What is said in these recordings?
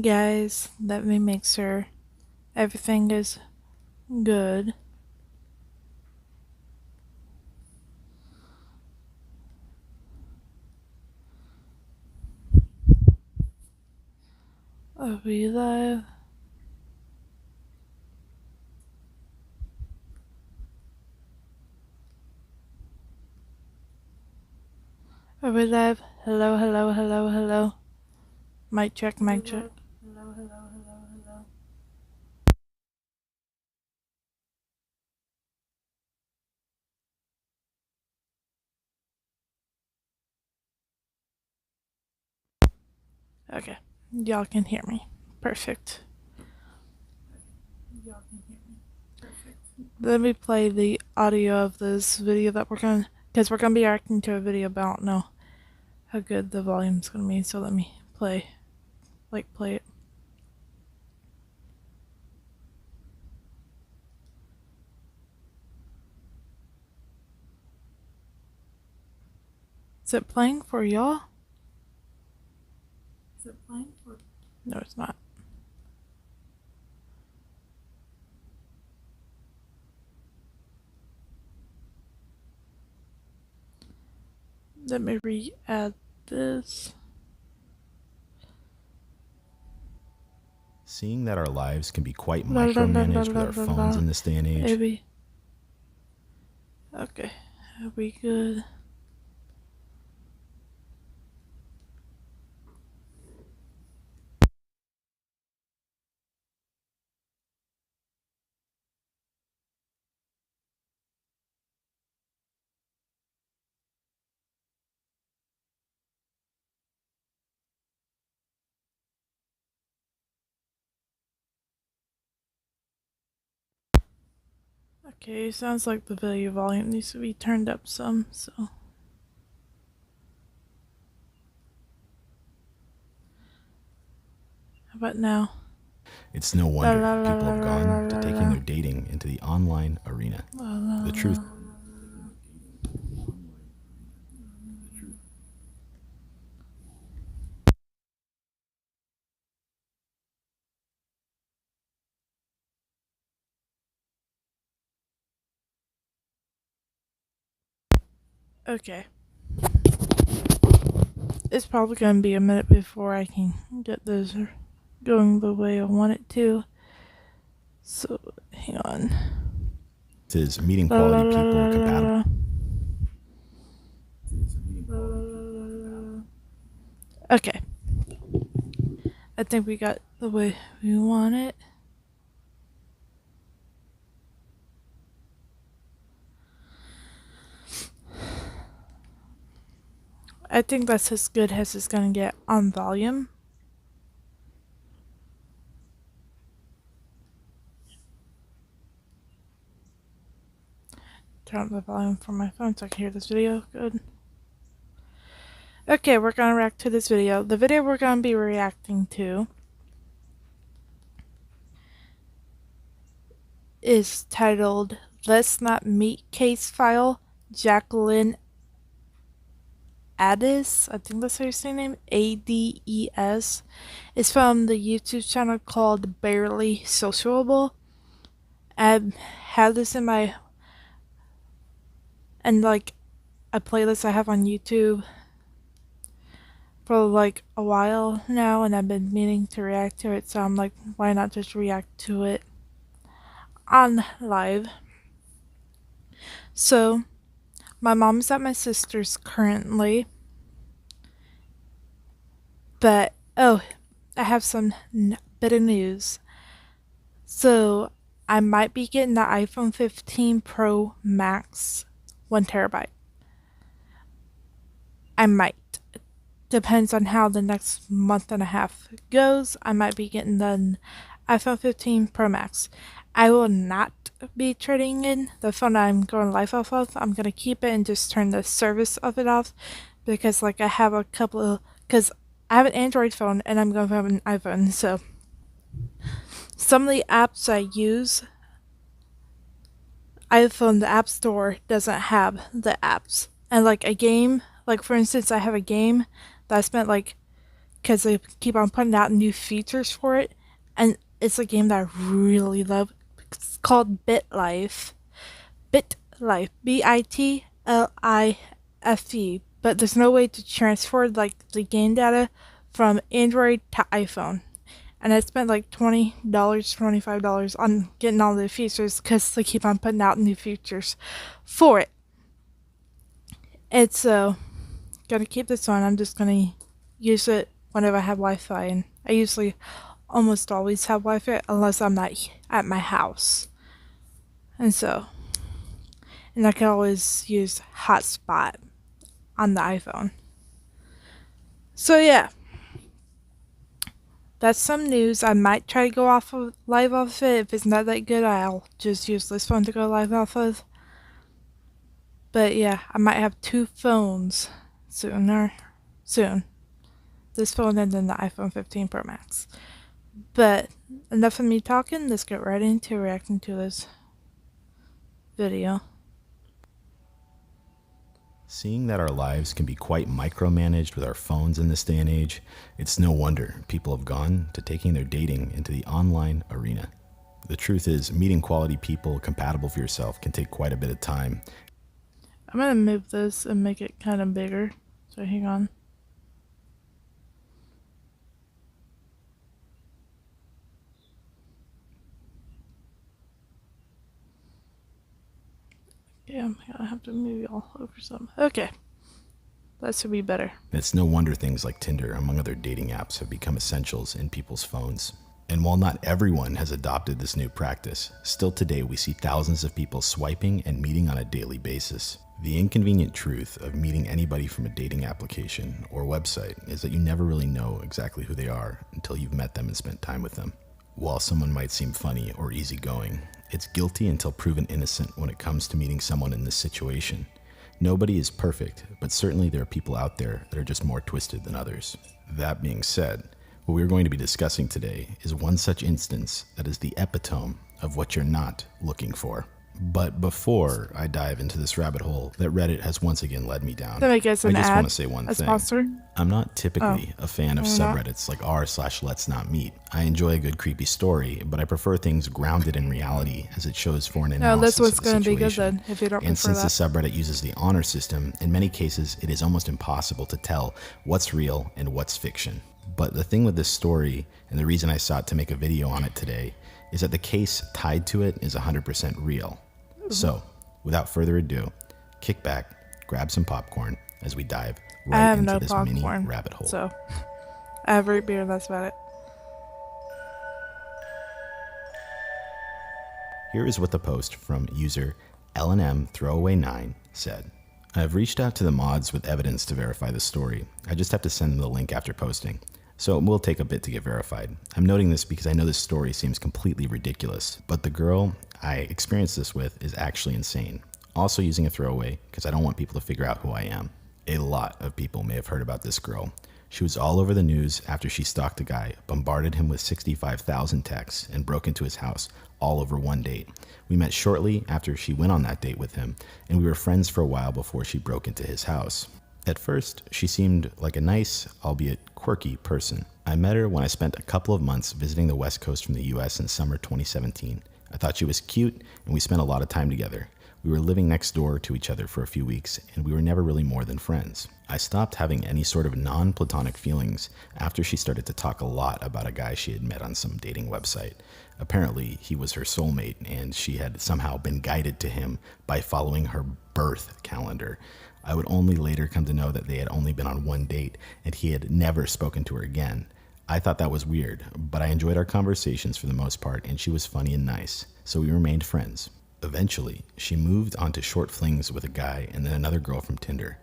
Guys, let me make sure everything is good. Are we live? Are we live? Hello, hello, hello, hello. Mic check, mic check. Hello, hello, hello, hello. Okay, y'all can hear me. Perfect. Y'all can hear me. Perfect. Let me play the audio of this video that because we're gonna be reacting to a video, but I don't know how good the volume's gonna be, so let me play it. Is it playing for y'all? Is it playing for? No, it's not. Let me re-add this. Seeing that our lives can be quite micromanaged with our phones in this day and age. Maybe. Okay, are we good? Okay, sounds like the video volume needs to be turned up some, so. How about now? It's no wonder people have gone to taking their dating into the online arena. The truth. Okay. It's probably gonna be a minute before I can get this going the way I want it to. So, hang on. Is meeting quality people compatible? Okay. I think we got the way we want it. I think that's as good as it's gonna get on volume. Turn up the volume for my phone so I can hear this video. Good. Okay, we're gonna react to this video. The video we're gonna be reacting to is titled Let's Not Meet Case File, Jacqueline Ades. I think that's how you say her name. Ades. It's from the YouTube channel called Barely Sociable. I have this in my a playlist I have on YouTube for like a while now, and I've been meaning to react to it, so I'm like, why not just react to it on live? So my mom's at my sister's currently, but I have some bit of news. So I might be getting the iPhone 15 Pro Max 1TB. I might. Depends on how the next month and a half goes. I might be getting the iPhone 15 Pro Max. I will not be trading in the phone I'm going live off of. I'm going to keep it and just turn the service of it off because I have a couple of, because I have an Android phone and I'm going to have an iPhone, so some of the apps I use, iPhone, the App Store doesn't have the apps. And like a game, like for instance, I have a game that I spent like because they keep on putting out new features for it. And it's a game that I really love. It's called BitLife. BitLife. BITLIFE. But there's no way to transfer like the game data from Android to iPhone. And I spent like $20, $25 on getting all the features because they keep on putting out new features for it. And so, gonna keep this on. I'm just gonna use it whenever I have Wi-Fi, and I usually almost always have Wi-Fi unless I'm not at my house. And I can always use hotspot on the iPhone. So yeah, that's some news. I might try to go live off it. If it's not that good, I'll just use this phone to go live off of. But yeah, I might have 2 phones soon. This phone and then the iPhone 15 Pro Max. But enough of me talking. Let's get right into reacting to this video. Seeing that our lives can be quite micromanaged with our phones in this day and age, it's no wonder people have gone to taking their dating into the online arena. The truth is, meeting quality people compatible for yourself can take quite a bit of time. I'm gonna move this and make it kind of bigger. So hang on. Yeah, I'm gonna have to move y'all over some. Okay. That should be better. It's no wonder things like Tinder, among other dating apps, have become essentials in people's phones. And while not everyone has adopted this new practice, still today we see thousands of people swiping and meeting on a daily basis. The inconvenient truth of meeting anybody from a dating application or website is that you never really know exactly who they are until you've met them and spent time with them. While someone might seem funny or easygoing, it's guilty until proven innocent when it comes to meeting someone in this situation. Nobody is perfect, but certainly there are people out there that are just more twisted than others. That being said, what we're going to be discussing today is one such instance that is the epitome of what you're not looking for. But before I dive into this rabbit hole that Reddit has once again led me down, I just want to say one thing. Sponsor? I'm not typically a fan of subreddits like r/let's not meet. I enjoy a good creepy story, but I prefer things grounded in reality as it shows for an analysis this one's of the going to be good situation. then, if you don't And prefer since the subreddit uses the honor system, in many cases it is almost impossible to tell what's real and what's fiction. But the thing with this story, and the reason I sought to make a video on it today, is that the case tied to it is 100% real. So, without further ado, kick back, grab some popcorn as we dive right into this mini rabbit hole. So, I have root beer, that's about it. Here is what the post from user LNM_Throwaway9 said. I have reached out to the mods with evidence to verify the story. I just have to send them the link after posting. So it will take a bit to get verified. I'm noting this because I know this story seems completely ridiculous, but the girl I experienced this with is actually insane. Also using a throwaway because I don't want people to figure out who I am. A lot of people may have heard about this girl. She was all over the news after she stalked a guy, bombarded him with 65,000 texts, and broke into his house all over one date. We met shortly after she went on that date with him, and we were friends for a while before she broke into his house. At first, she seemed like a nice, albeit quirky, person. I met her when I spent a couple of months visiting the West Coast from the US in summer 2017. I thought she was cute, and we spent a lot of time together. We were living next door to each other for a few weeks, and we were never really more than friends. I stopped having any sort of non-platonic feelings after she started to talk a lot about a guy she had met on some dating website. Apparently, he was her soulmate, and she had somehow been guided to him by following her birth calendar. I would only later come to know that they had only been on one date, and he had never spoken to her again. I thought that was weird, but I enjoyed our conversations for the most part, and she was funny and nice, so we remained friends. Eventually, she moved on to short flings with a guy and then another girl from Tinder,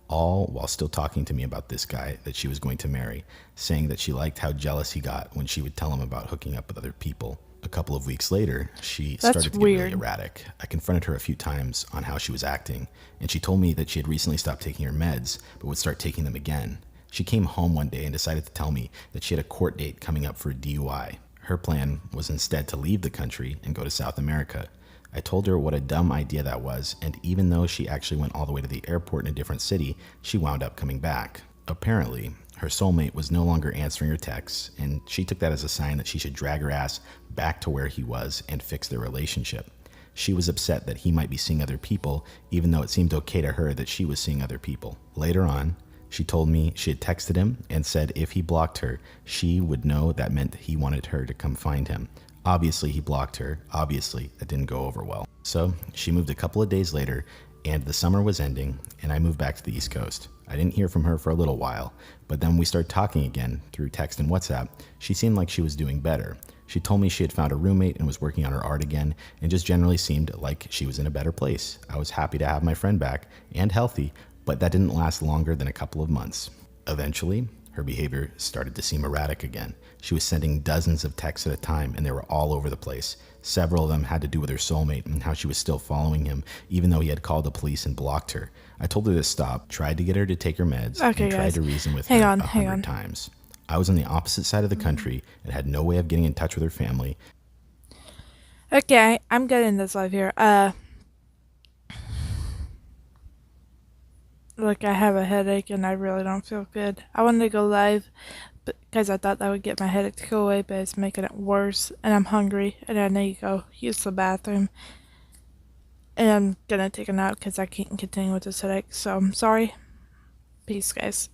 all while still talking to me about this guy that she was going to marry, saying that she liked how jealous he got when she would tell him about hooking up with other people. A couple of weeks later, she started to get really erratic. I confronted her a few times on how she was acting, and she told me that she had recently stopped taking her meds, but would start taking them again. She came home one day and decided to tell me that she had a court date coming up for a DUI. Her plan was instead to leave the country and go to South America. I told her what a dumb idea that was, and even though she actually went all the way to the airport in a different city, she wound up coming back. Apparently, Her soulmate was no longer answering her texts, and she took that as a sign that she should drag her ass back to where he was and fix their relationship. She was upset that he might be seeing other people, even though it seemed okay to her that she was seeing other people. Later on, she told me she had texted him and said if he blocked her, she would know that meant he wanted her to come find him. Obviously, he blocked her. Obviously, it didn't go over well. So she moved a couple of days later, and the summer was ending, and I moved back to the East Coast. I didn't hear from her for a little while, but then we started talking again through text and WhatsApp. She seemed like she was doing better. She told me she had found a roommate and was working on her art again, and just generally seemed like she was in a better place. I was happy to have my friend back and healthy, but that didn't last longer than a couple of months. Eventually, her behavior started to seem erratic again. She was sending dozens of texts at a time, and they were all over the place. Several of them had to do with her soulmate and how she was still following him, even though he had called the police and blocked her. I told her to stop, tried to get her to take her meds, Okay, and tried guys. to reason with Hang her on, 100 times. I was on the opposite side of the country and had no way of getting in touch with her family. Okay, I'm getting this live here. Look, I have a headache and I really don't feel good. I wanted to go live because I thought that would get my headache to go away, but it's making it worse. And I'm hungry and I need to go use the bathroom. And I'm gonna take a nap because I can't continue with this headache. So I'm sorry. Peace, guys.